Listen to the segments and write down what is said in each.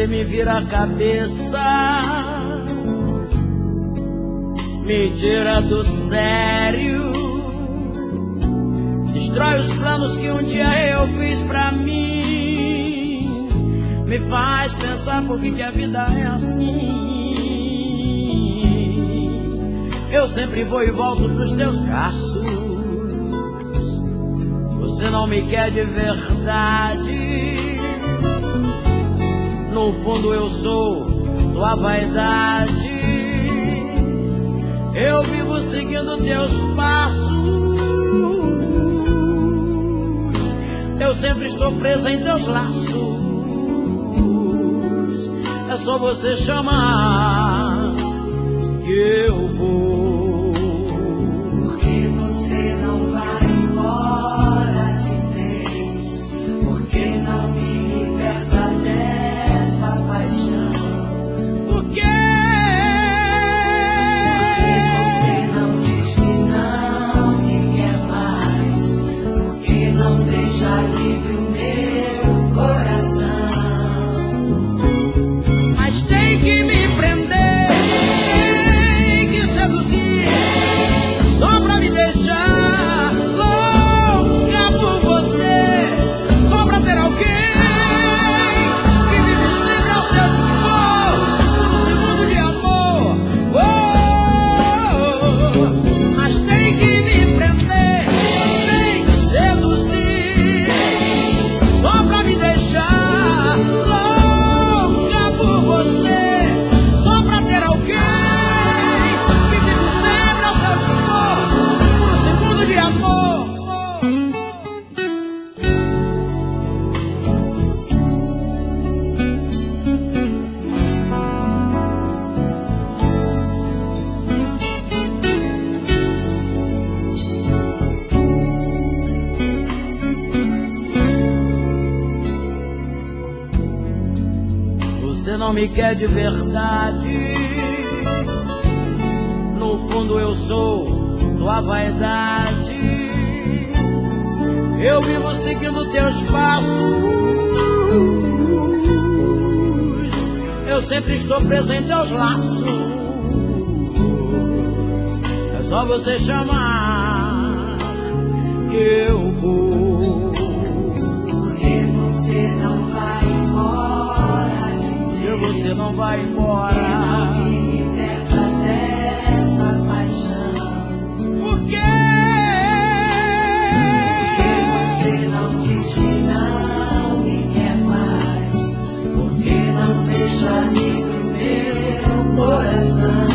Você me vira a cabeça, me tira do sério, destrói os planos que um dia eu fiz pra mim, me faz pensar por que a vida é assim. Eu sempre vou e volto pros teus braços, você não me quer de verdade. No fundo eu sou tua vaidade, eu vivo seguindo teus passos, eu sempre estou presa em teus laços. É só você chamar que eu vou. Porque você não vai embora de vez, porque não me liberta dessa paixão. Por quê? Porque você não diz que não me quer mais, porque não deixa livre o meu coração. Mas tem que me prender, tem que seduzir, só pra me deixar louca por você, só pra ter alguém que vive sempre ao seu dispor, por um segundo de amor. Mas tem que me prender, tem que seduzir, só pra me deixar louca por você, só pra ter alguém que vive sempre ao seu dispor, por um segundo de amor. Você não me quer de verdade, no fundo eu sou tua vaidade, eu vivo seguindo teus passos, eu sempre estou preso em teus laços. É só você chamar que eu vou. Porque você não vai embora de E você não vai não embora. me liberta dessa paixão. Por quê? Porque você não diz que não me quer mais, porque não deixa livre o meu coração.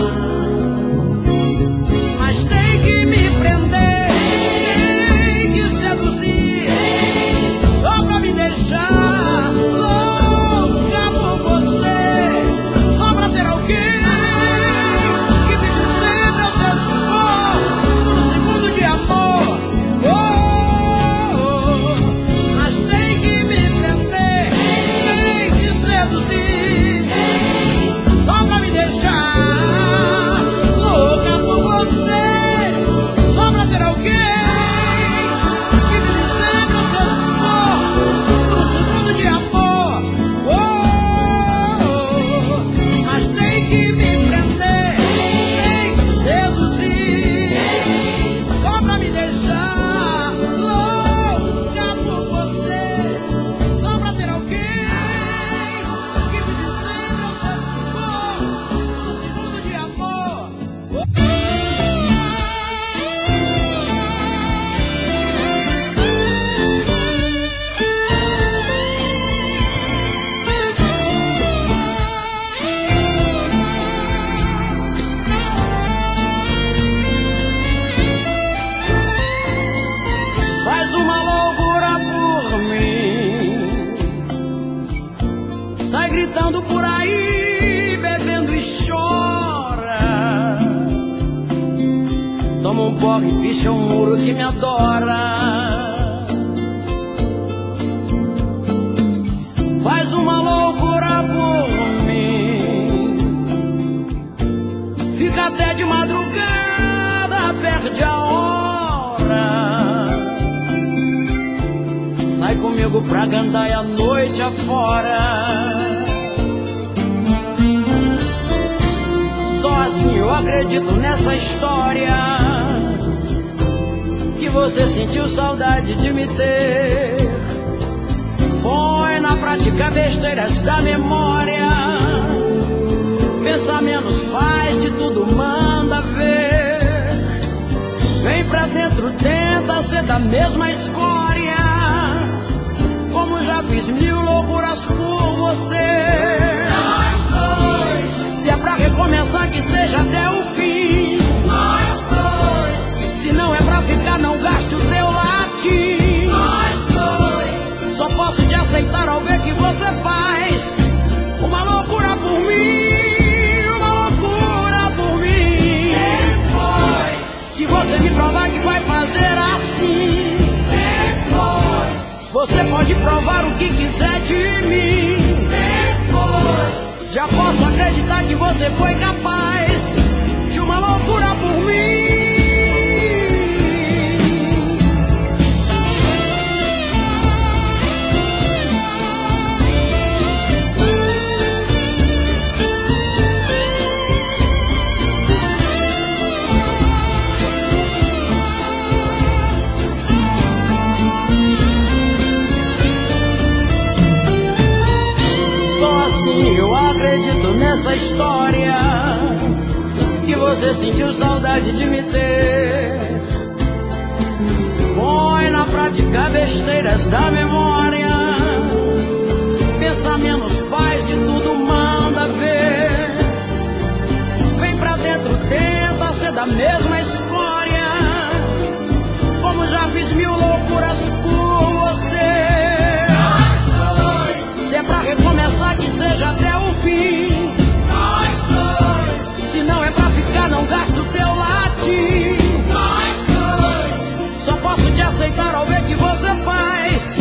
Mas tem que me prender, tem que seduzir, só pra me deixar louca por você, só pra ter alguém que vive sempre ao seu dispor, por um segundo de amor. Mas tem que me prender, tem que seduzir, só pra me deixar louca por você, só pra ter alguém que vive sempre ao seu dispor, por um segundo de amor. Mas tem que me prender, tem que seduzir, só pra me deixar louca por você, só pra ter alguém que vive sempre ao seu dispor, por um segundo de amor. Faz uma loucura por mim, sai gritando por aí, bebendo e chora, toma um porre, picha um muro que me adora. Faz uma loucura por mim, fica até de madrugada, perde a hora, sai comigo pra Gandaia a noite afora. Só assim eu acredito nessa história, que você sentiu saudade de me ter. Põe na prática besteiras da memória, pensa menos, faz de tudo, manda ver. Vem pra dentro, tenta ser da mesma escória, como já fiz mil loucuras por você. Nós dois, se é pra recomeçar, que seja até o fim. nós dois, se não é pra ficar, não gaste o teu latim. nós dois, só posso te aceitar ao ver que você faz uma loucura por mim, uma loucura por mim. depois, que você me provar que vai fazer assim. depois, Você pode provar o que quiser de mim. depois, Já posso acreditar que você foi capaz de uma loucura por mim. Eu acredito nessa história, que você sentiu saudade de me ter. Põe na prática besteiras da memória, pensa menos, faz de tudo, manda ver. Vem pra dentro, tenta ser da mesma escória, como já fiz mil loucuras por você. Se é pra recomeçar, que seja até o fim. nós dois, Se não é pra ficar, não gaste o teu latim. nós dois, Só posso te aceitar ao ver que você faz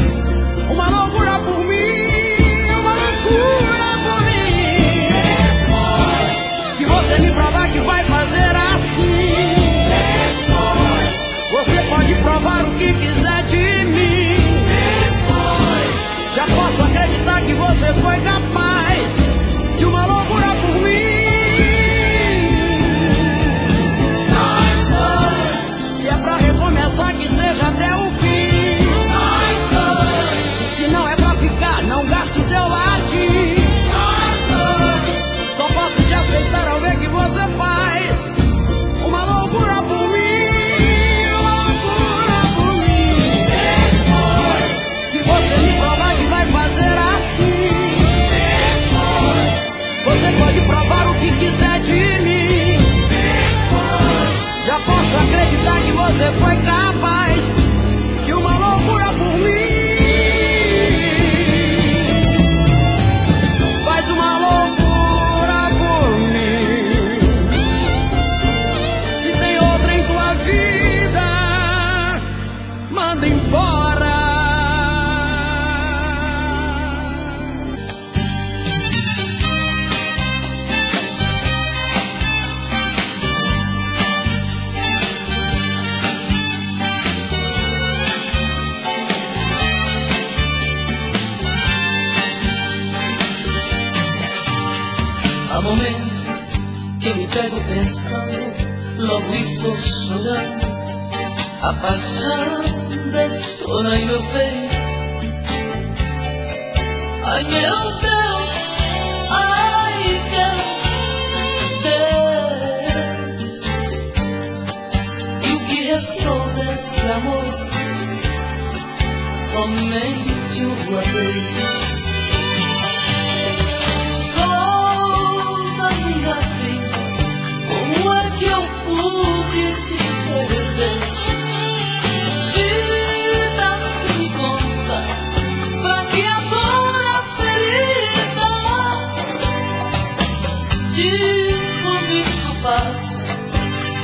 uma loucura por mim, uma loucura por mim. depois, Que você me provar que vai fazer assim. depois, Você pode provar o que quiser de mim. Já posso acreditar que você foi capaz de uma loucura por mim. nós dois, Se é pra recomeçar, que seja até o fim. nós dois, Se não é pra ficar, não gaste o teu latim. nós dois, Só posso te aceitar ao ver que você faz uma loucura por mim, uma loucura por mim. depois, Que você me provar que vai fazer assim. Você pode provar o que quiser de mim. Já posso acreditar que você foi capaz de uma loucura por mim. Faz uma loucura por mim. Se tem outra em tua vida, manda embora. Há momentos que me pego pensando, logo estou chorando. A paixão detona em meu peito. Ai meu Deus, ai Deus, Deus. E o que restou desse amor? Somente um adeus. Minha vida, como é que eu pude te perder? Vida, se me conta, pra que a dor, a ferida? Diz quando isto passa,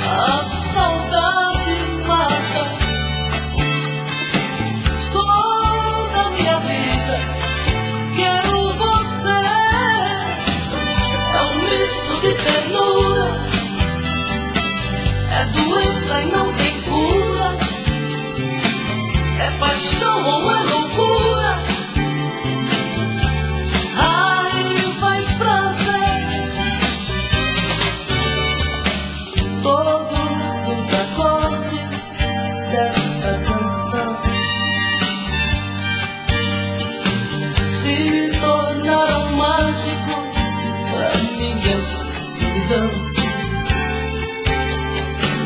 a saudade mata. Sou da minha vida, quero você. De ternura, é doença e não tem cura, é paixão ou é loucura. Ai, faz prazer, escuridão.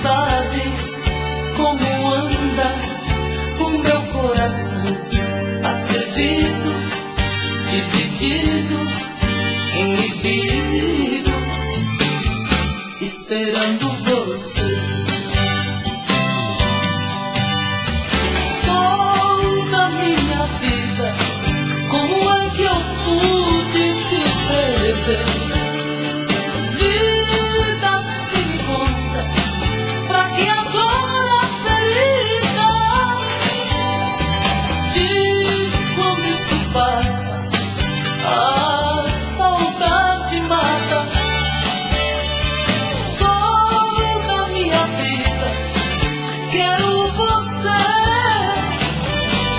Sabe como anda o meu coração, atrevido, dividido, inibido, esperando você. Sou da minha vida, como é que eu pude te perder? Vida se me conta, pra que agora ferida? Diz quando isso passa, a saudade mata. Sou da minha vida, quero você.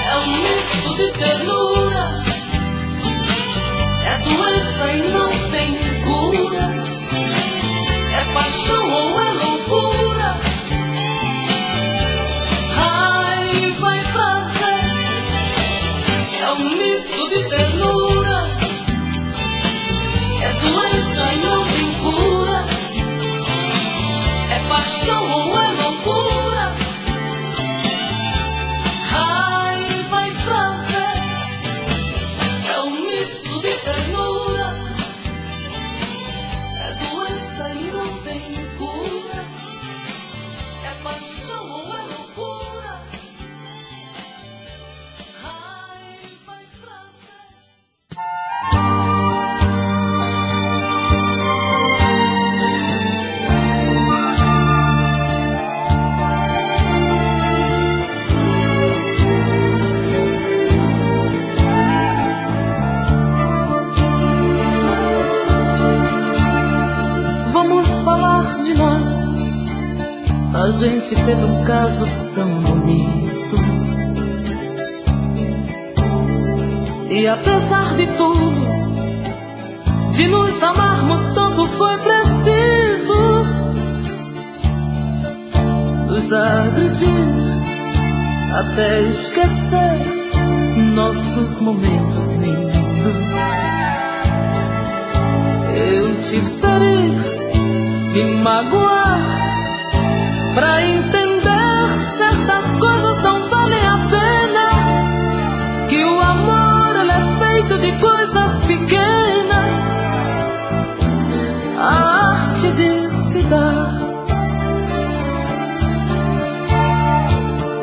É um misto de ternura, é doença e não tem cura, é paixão ou é loucura, raiva e prazer. É um misto de ternura, é doença e não tem cura, é paixão ou é loucura, raiva e prazer. É um misto de ternura, é doença e não tem cura, é paixão ou é loucura, raiva e prazer. Vamos falar de nós. A gente teve um caso tão bonito, e apesar de tudo, de nos amarmos tanto, foi preciso nos agredir até esquecer nossos momentos lindos. Eu te ferir, me magoar, pra entender certas coisas não valem a pena. Que o amor ele é feito de coisas pequenas, a arte de se dar.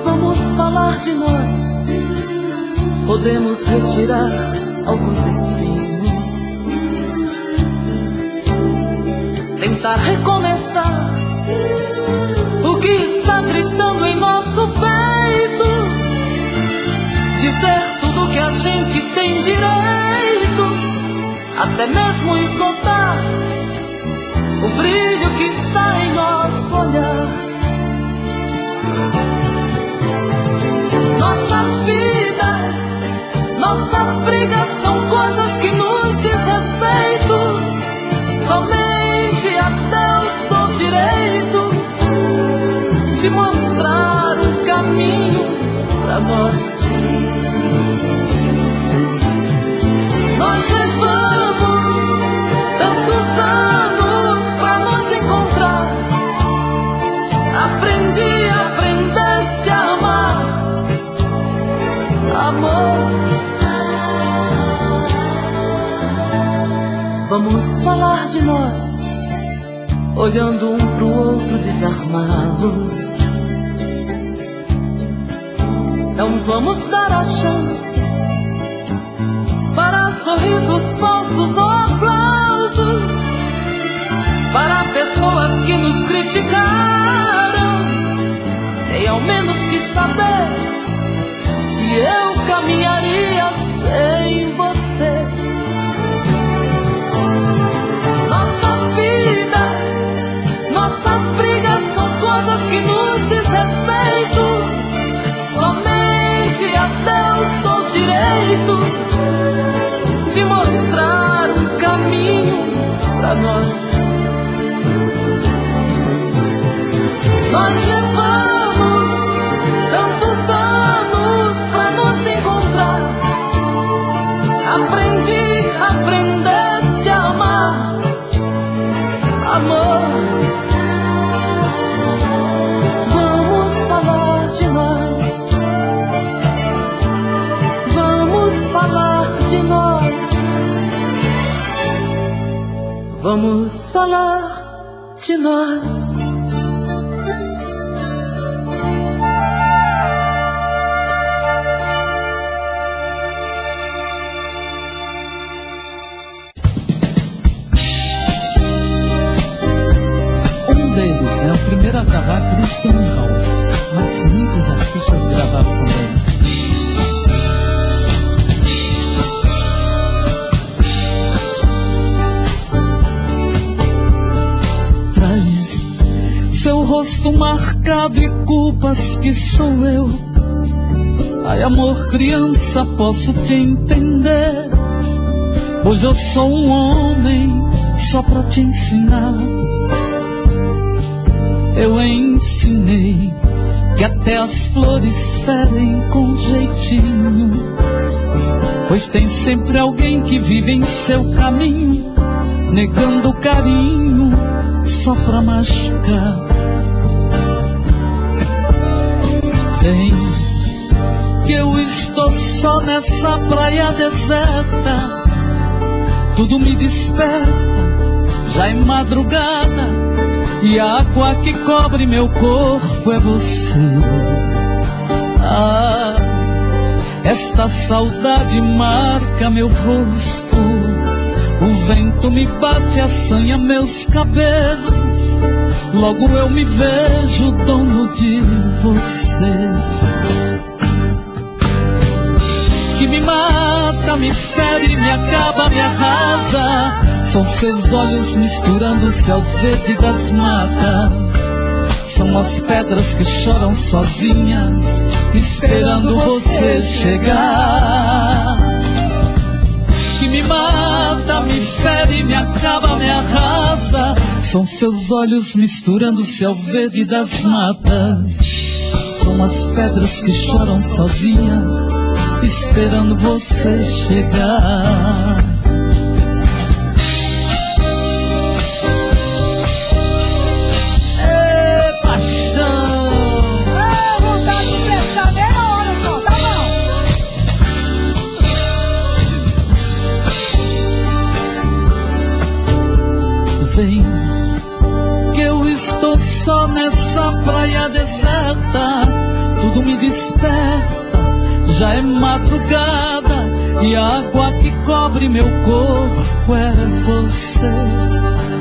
Vamos falar de nós, podemos retirar alguns espinhos, tentar recomeçar o que está gritando em nosso peito, dizer tudo que a gente tem direito, até mesmo esgotar o brilho que está em nosso olhar. Nossas vidas, nossas brigas são coisas que nos diz respeito. Somente a Deus dou direito de mostrar um caminho pra nós. Nós levamos tantos anos pra nos encontrar. Aprendeste a amar, amor. Vamos falar de nós, olhando um pro outro desarmados. Não vamos dar a chance para sorrisos falsos ou aplausos, para pessoas que nos criticaram. Nem ao menos quis saber se eu caminharia sem você. Nossas vidas, nossas brigas são coisas que nos diz respeito. Somente a Deus dou direito de mostrar um caminho pra nós. Nós levamos tantos anos pra nos encontrar. Aprendeste a amar, amor. falar de nós. Deles é o primeiro a gravar Christian House, mas muitos artistas gravaram com ele. Traz seu rosto marcado e culpas que sou eu. Ai, amor, criança, posso te entender. Hoje eu sou um homem só pra te ensinar. Eu ensinei que até as flores ferem com jeitinho, pois tem sempre alguém que vive em seu caminho, negando carinho só pra machucar. Vem, que eu estou só nessa praia deserta. Tudo me desperta, já é madrugada, e a água que cobre meu corpo é você. Ah, esta saudade marca meu rosto. O vento me bate, assanha meus cabelos. Logo eu me vejo dono de você. Que me mata, me fere, me acaba, me arrasa. São seus olhos misturando-se aos verdes das matas. São as pedras que choram sozinhas, esperando você chegar. Que me mata, me fere, me acaba, me arrasa. São seus olhos misturando-se ao verde das matas. São as pedras que choram sozinhas, esperando você chegar. Vem, que eu estou só nessa praia deserta. Tudo me desperta, já é madrugada, e a água que cobre meu corpo é você.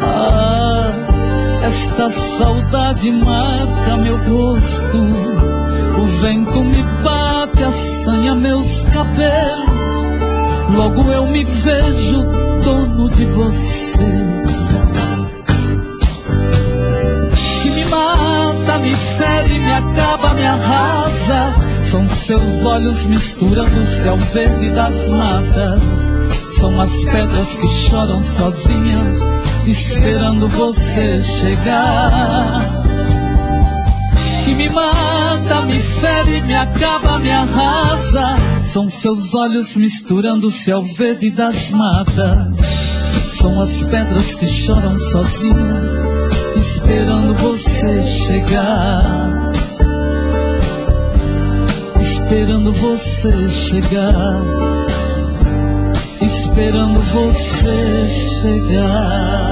Ah, esta saudade marca meu rosto. O vento me bate, assanha meus cabelos. Logo eu me vejo dono de você. Mata, me fere, me acaba, me arrasa. São seus olhos misturando-se ao verde das matas. São as pedras que choram sozinhas, esperando você chegar. Que me mata, me fere, me acaba, me arrasa. São seus olhos misturando-se ao verde das matas. São as pedras que choram sozinhas, esperando você chegar. Esperando você chegar. Esperando você chegar.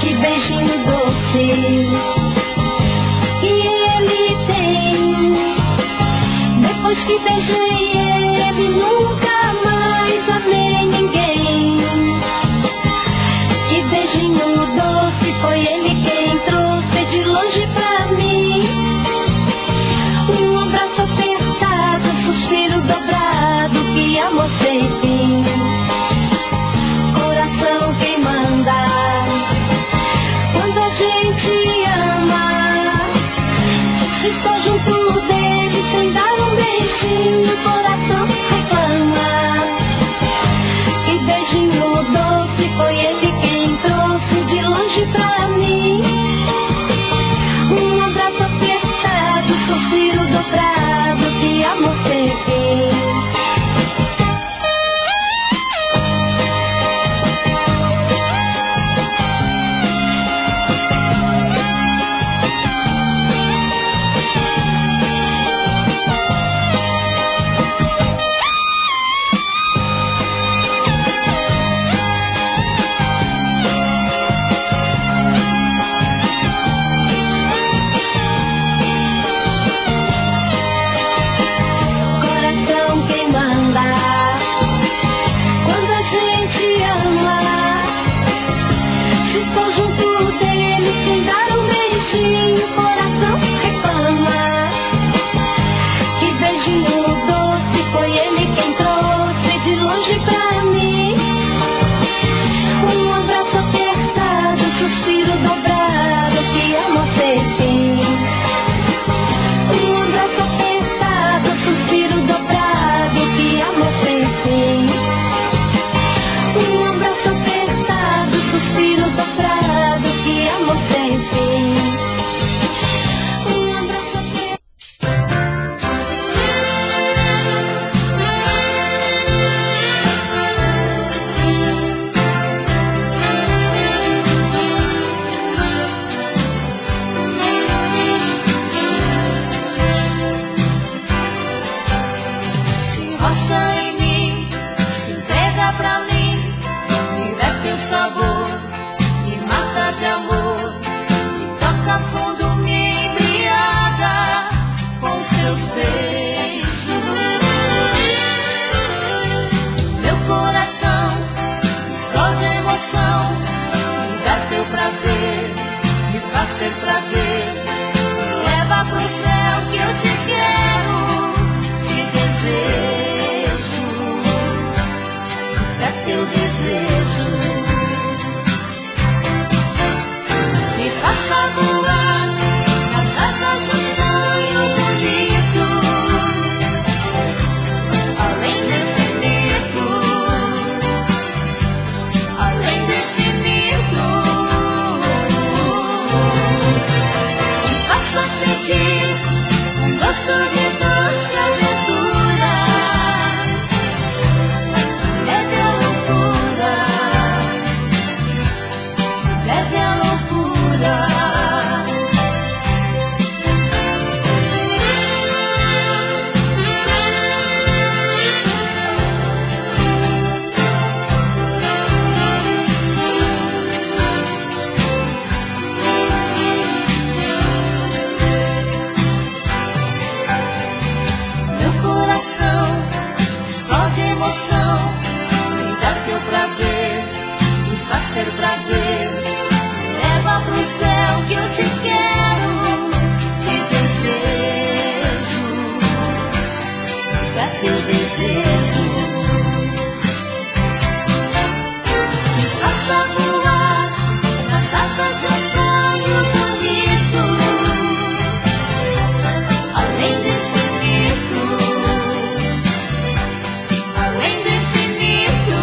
Que beijinho doce que ele tem. Depois que beijei ele, nunca mais amei ninguém. Que beijinho doce, foi ele quem trouxe de longe pra mim. Um abraço apertado, suspiro dobrado, que amor sem fim. Coração quem manda quando a gente ama. Se estou junto dele sem dar um beijinho, o coração reclama. Que beijinho doce, foi ele quem trouxe de longe pra mim. Um abraço apertado, suspiro dobrado, que amor sem fim. encosta em mim, se entrega pra mim, me dá teu sabor, me mata de amor, me toca fundo, me embriaga com seus beijos. Meu coração explode emoção, me dá teu prazer, me faz ter prazer, me leva pro céu que eu te quero, te desejo, é teu desejo. Me faça voar nas asas de um sonho bonito, além do infinito, além do infinito. Me faça sentir um gosto de doce aventura, leve a loucura, leve a loucura. Meu coração explode emoção, me dá teu prazer, me faz ter prazer, me leva pro céu que eu te quero, te desejo, é teu desejo. Me faça voar nas asas de um sonho bonito, além do infinito, além do infinito.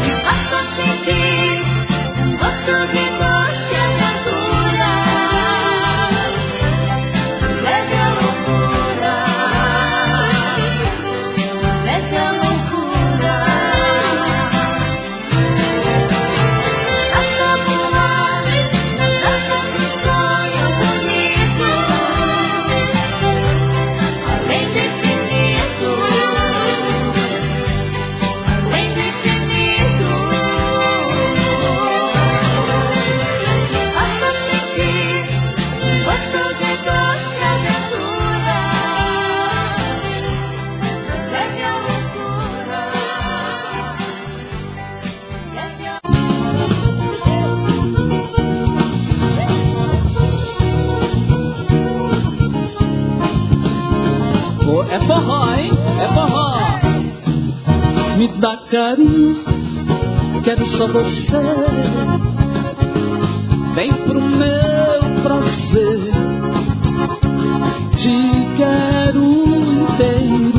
Me faça sentir um gosto de doce aventura, leve a loucura, leve a loucura. Faça voar nas asas de um sonho bonito, além do infinito, além do infinito. Me faça sentir um gosto de doce aventura, leve a loucura, leve a Oh, é forró, hein? É forró. Me dá carinho, quero só você. Vem pro meu prazer. Te quero inteiro,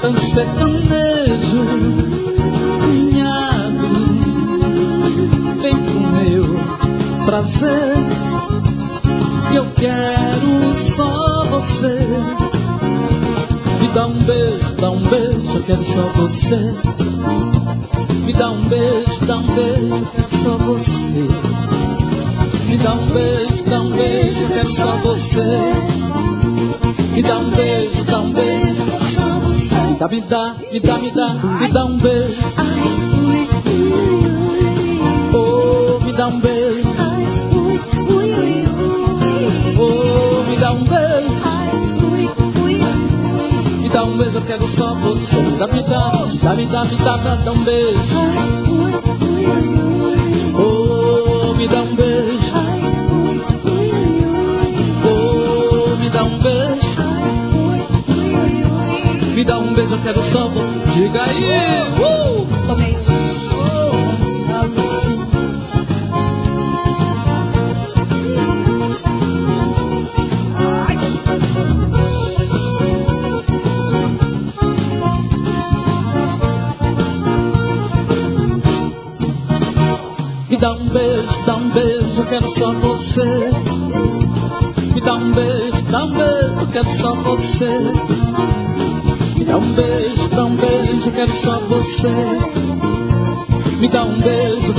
tão sertanejo, cunhado. Vem pro meu prazer. Eu quero só você. Me dá um beijo, eu quero só você. Me dá um beijo, eu quero só você. Me dá um beijo, eu quero só você. Me dá um beijo, eu quero só você. Me dá um beijo. Oh, me dá um beijo. Oh, me dá um beijo. Me dá um beijo, eu quero só você. Me dá pra dar um beijo. Oh, me dá um beijo. Oh, me dá um beijo. Me dá um beijo, eu quero só você. Diga aí. Me dá um beijo, eu quero só você. Me dá um beijo, eu quero só você. Me dá um beijo, eu quero só você. Me dá um beijo,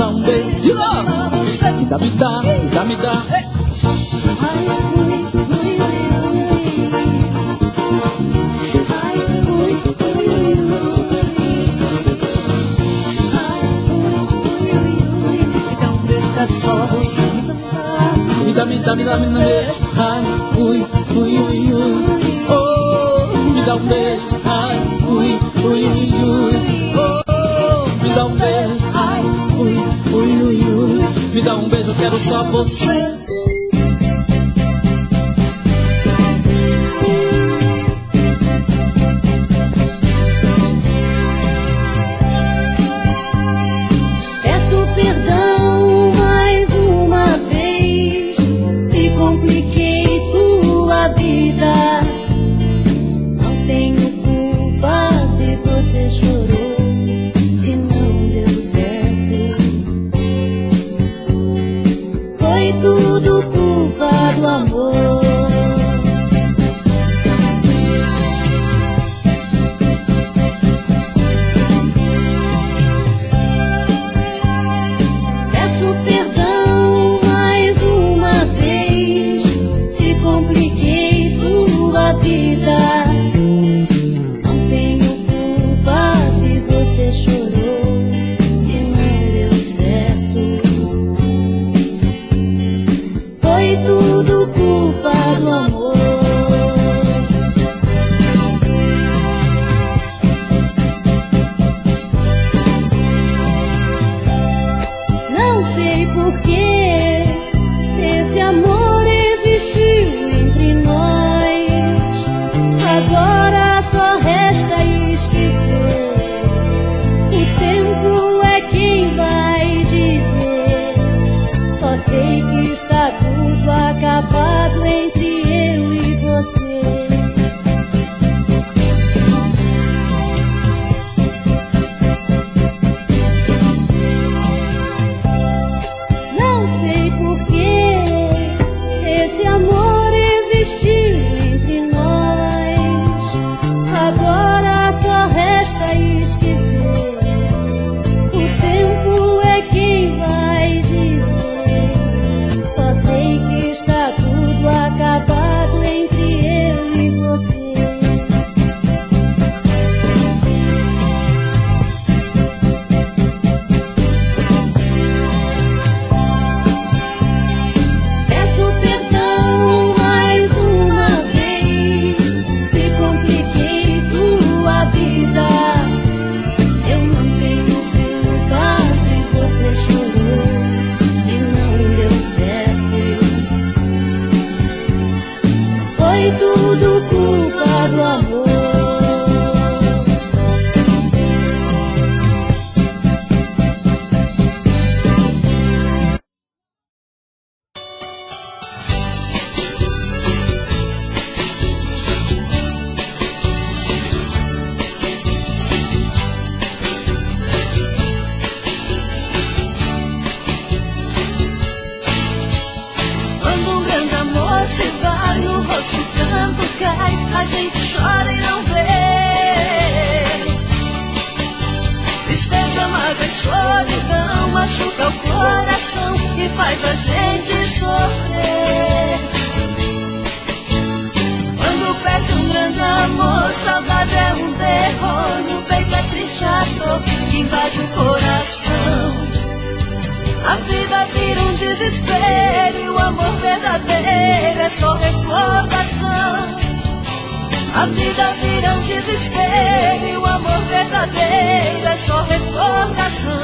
de novo. Me dá. ai, ui, ui, ui, ui, oh, me dá um beijo, ai, ui, ui, ui, ui, oh, me dá um beijo, ai, ui, ui, ui, ui, me dá um beijo, eu quero só você. A gente chora e não vê. Tristeza, mágoa e solidão machuca o coração e faz a gente sofrer. Quando perde um grande amor, saudade é um terror. No peito é triste a dor que invade o coração. A vida vira um desespero e o amor verdadeiro é só recordação. A vida vira um desespero e o amor verdadeiro é só recordação.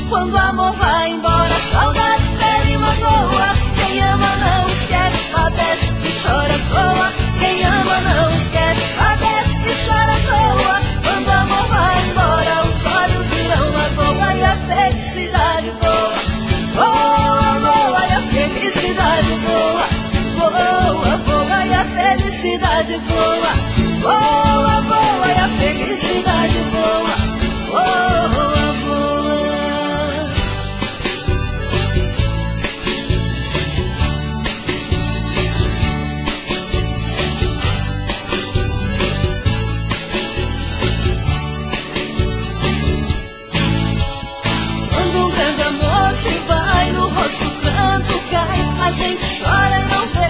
Quando o amor vai embora, a saudade fere e magoa. Quem ama não esquece, padece e chora à toa. Quem ama não esquece, padece e chora à toa. Quando o amor vai embora, os olhos viram lagoa e a felicidade voa. Voa, voa e a felicidade voa. Voa, voa e a felicidade voa. Voa, voa e a felicidade voa. Voa, voa. Quando um grande amor se vai, no rosto o pranto cai. A gente chora e não vê.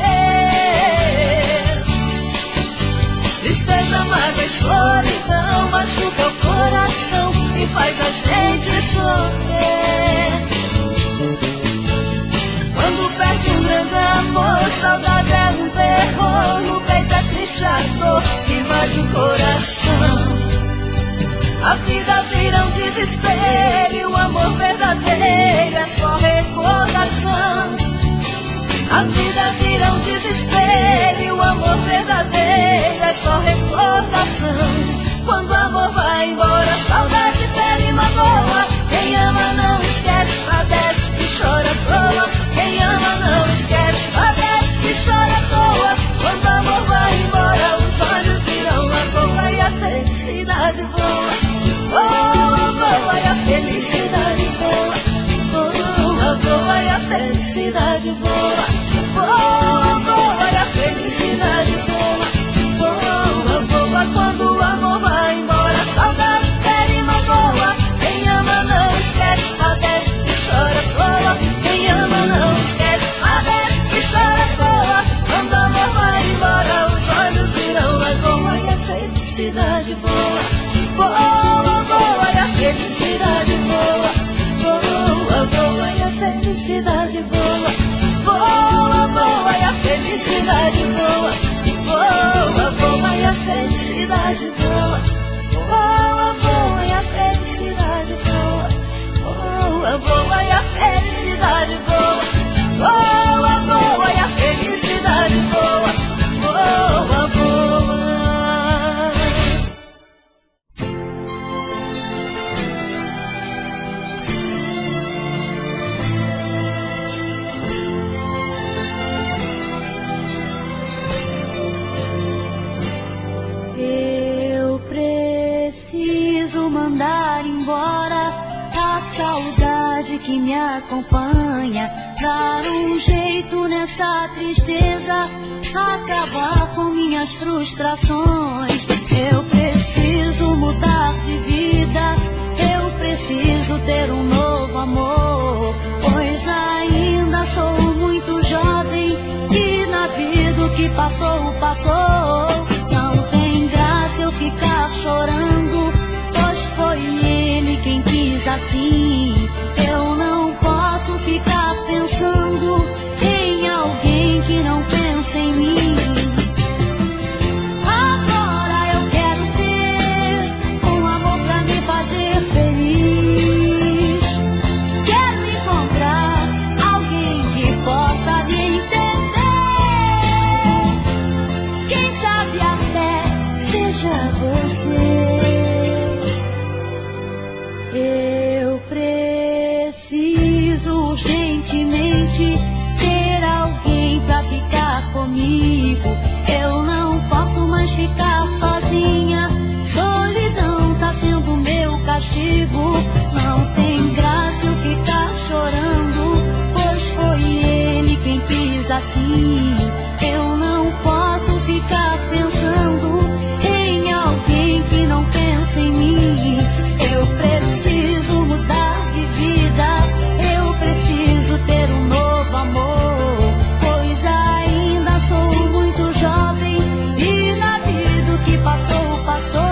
Tristeza, mágoa e solidão machuca o coração e faz a gente sofrer. Quando perde um grande amor, saudade é um terror, no peito é triste a dor que invade o coração. A vida vira um desespero e o amor verdadeiro é só recordação. A vida vira um desespero e o amor verdadeiro é só recordação. Quando o amor vai embora, a saudade fere e magoa. Quem ama não esquece, padece e chora à toa. Quem ama não esquece, padece e chora à toa. Quando o amor vai embora, os olhos viram lagoa e a felicidade voa. Voa, voa e a felicidade voa. Voa, voa e a felicidade voa. Voa, voa e a felicidade voa. Voa, voa quando o amor vai embora, a saudade fere e magoa. Quem ama não esquece, padece e chora à toa. Quem ama não esquece, padece e chora à toa. Quando o amor vai embora, os olhos viram lagoa e a felicidade voa. Voa, voa e a felicidade voa. Voa, voa e a felicidade voa. Voa, voa e a felicidade voa. Voa, voa e a felicidade voa. Voa, voa e a felicidade voa. Voa, voa e a felicidade voa. Voa, voa e a felicidade voa. Voa, voa. Mandar embora a saudade que me acompanha, dar um jeito nessa tristeza, acabar com minhas frustrações. Eu preciso mudar de vida, eu preciso ter um novo amor, pois ainda sou muito jovem e na vida o que passou, passou. Não tem graça eu ficar chorando, foi ele quem quis assim. Eu não posso ficar pensando em alguém que não pensa em mim. Agora eu quero ter um amor pra me fazer feliz. Quero encontrar alguém que possa me entender. Quem sabe até seja você. Eu preciso urgentemente ter alguém pra ficar comigo. Eu não posso mais ficar sozinha. Solidão tá sendo meu castigo. Não tem graça eu ficar chorando, pois foi ele quem quis assim. Eu não posso ficar pensando em alguém que não pensa em mim. Eu preciso mudar de vida, eu preciso ter um novo amor, pois ainda sou muito jovem e na vida o que passou, passou.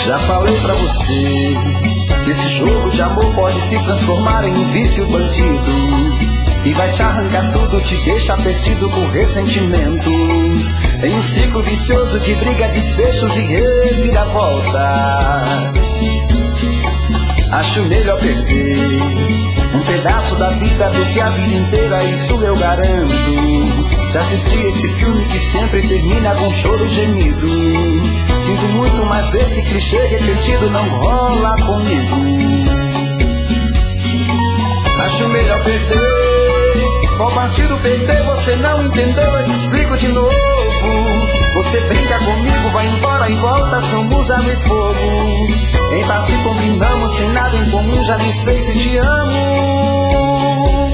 Já falei pra você que esse jogo de amor pode se transformar em um vício bandido. e vai te arrancar tudo, te deixa perdido com ressentimentos, em um ciclo vicioso de briga, desfechos e reviravoltas. Acho melhor perder um pedaço da vida do que a vida inteira, isso eu garanto. Já assisti esse filme que sempre termina com choro e gemido. Sinto muito, mas esse clichê repetido não rola comigo. Acho melhor perder. Qual partido perder? Você não entendeu, eu te explico de novo. Você brinca comigo, vai embora e volta, somos água e fogo. Em parte combinamos, sem nada em comum, já nem sei se te amo.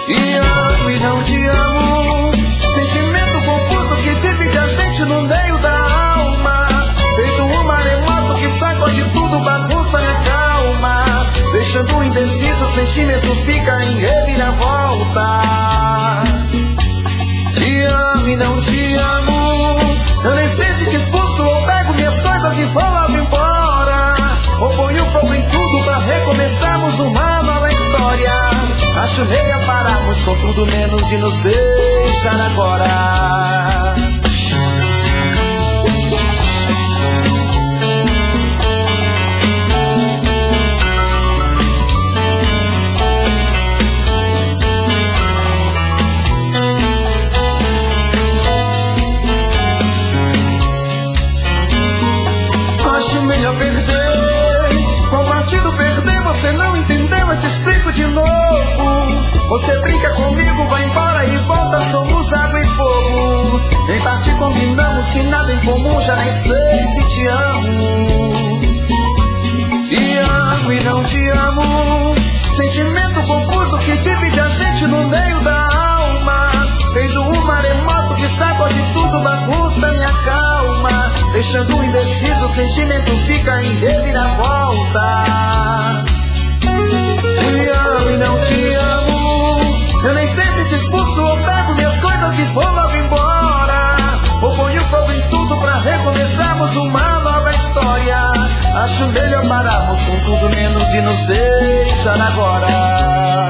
E amo e não te amo. Sentimento confuso que divide a gente no meio da alma. Feito um maremoto que sacode tudo, bagunça minha calma. Deixando indeciso, o sentimento fica em reviravoltas. Te amo e não te amo. Eu nem sei se te expulso ou pego minhas coisas e vou logo embora. Ou ponho fogo em tudo pra recomeçarmos uma nova história. Acho melhor pararmos com tudo menos de nos beijar agora. Acho melhor perder. Qual partido perder? Você não entendeu, eu te explico de novo. Você brinca comigo, vai embora e volta, somos água e fogo. Em parte combinamos, sem nada em comum, já nem sei se te amo. Te amo e não te amo. Sentimento confuso que divide a gente no meio da alma. Feito um maremoto que sacode tudo, bagunça minha calma. Deixando indeciso, o sentimento fica em reviravolta. Te amo e não te amo. Eu nem sei se te expulso ou pego minhas coisas e vou logo embora. Ou ponho fogo em tudo pra recomeçarmos uma nova história. Acho melhor pararmos com tudo menos e nos beijar agora.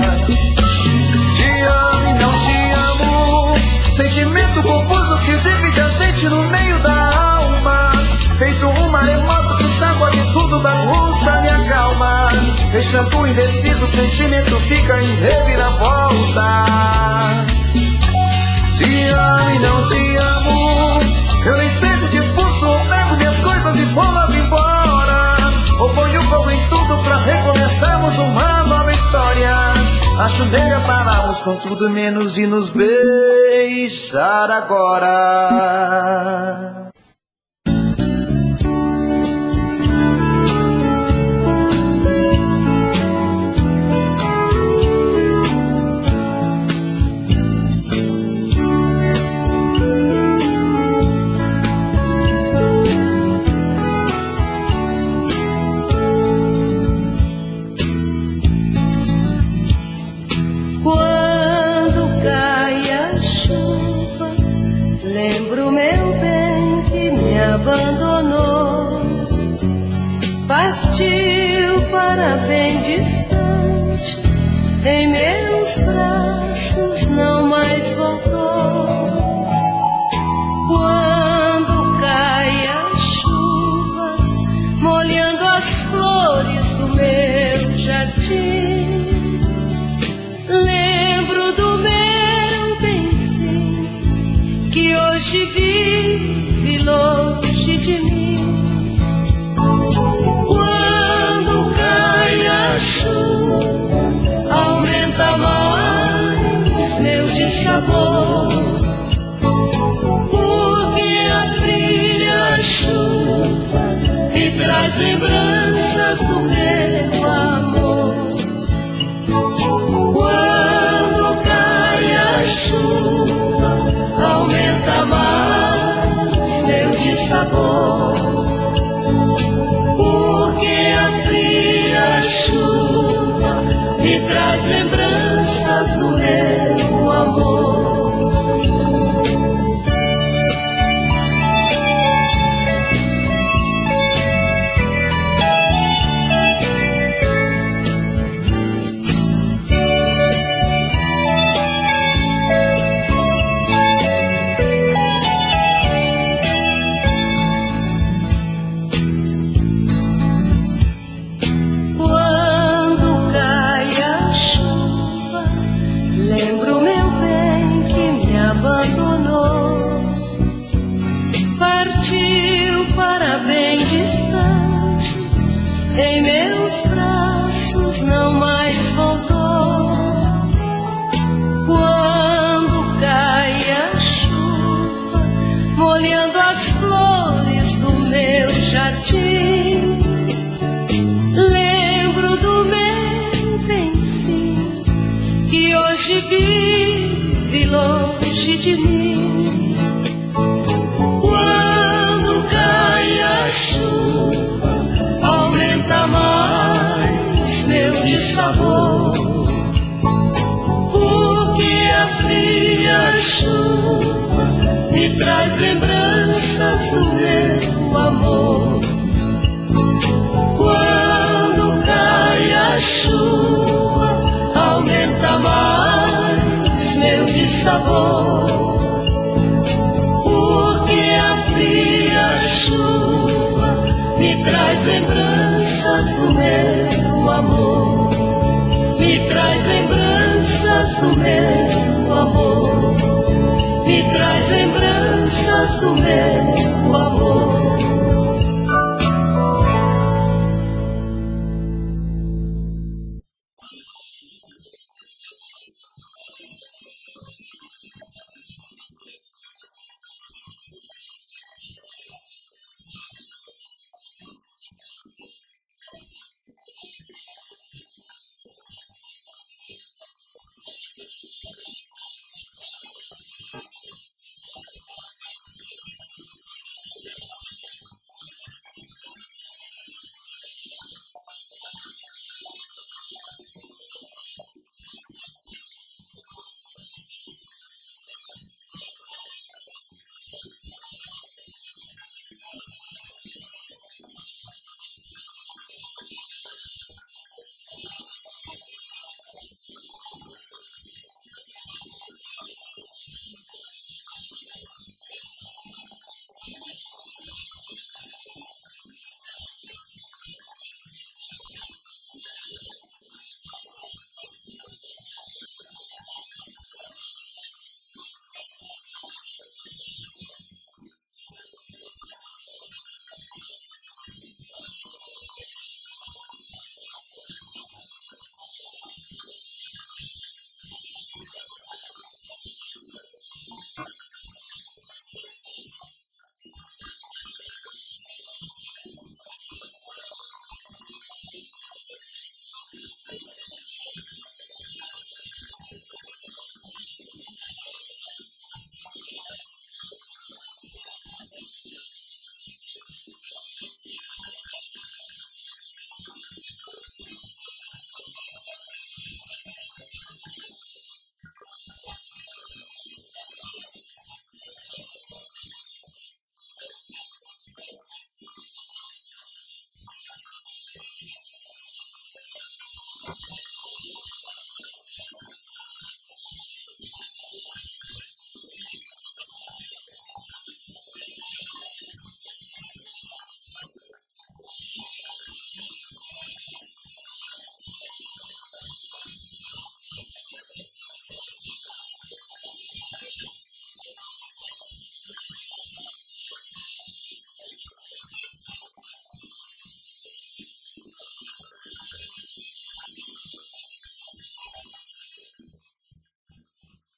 Te amo e não te amo. Sentimento confuso que divide a gente no meio da alma. Feito um maremoto que sacode tudo, bagunça minha calma. Deixando indeciso, o sentimento fica em reviravoltas. Te amo e não te amo. Eu nem sei se te expulso ou pego minhas coisas e vou logo embora. Ou ponho fogo em tudo pra recomeçarmos uma nova história. Acho melhor pararmos com tudo menos e nos beijar agora. Abandonou, partiu para bem distante, em meus braços não mais voltou. Quando cai a chuva, molhando as flores do meu jardim, lembro do meu benzinho que hoje vive longe de mim. Quando cai a chuva, aumenta mais meu dissabor, porque a fria chuva me traz lembranças do meu amor. Quando cai a chuva, aumenta mais meu dissabor, porque a fria chuva me traz lembranças do meu amor. folheando as flores do meu jardim. Lembro do meu bem-sim, que hoje vive longe de mim. Quando cai a chuva, aumenta mais meu dissabor, porque a fria chuva me traz lembranças do meu amor. Quando cai a chuva, aumenta mais meu dissabor, porque a fria chuva me traz lembranças do meu amor, me traz lembranças do meu amor, me traz lembranças do meu amor.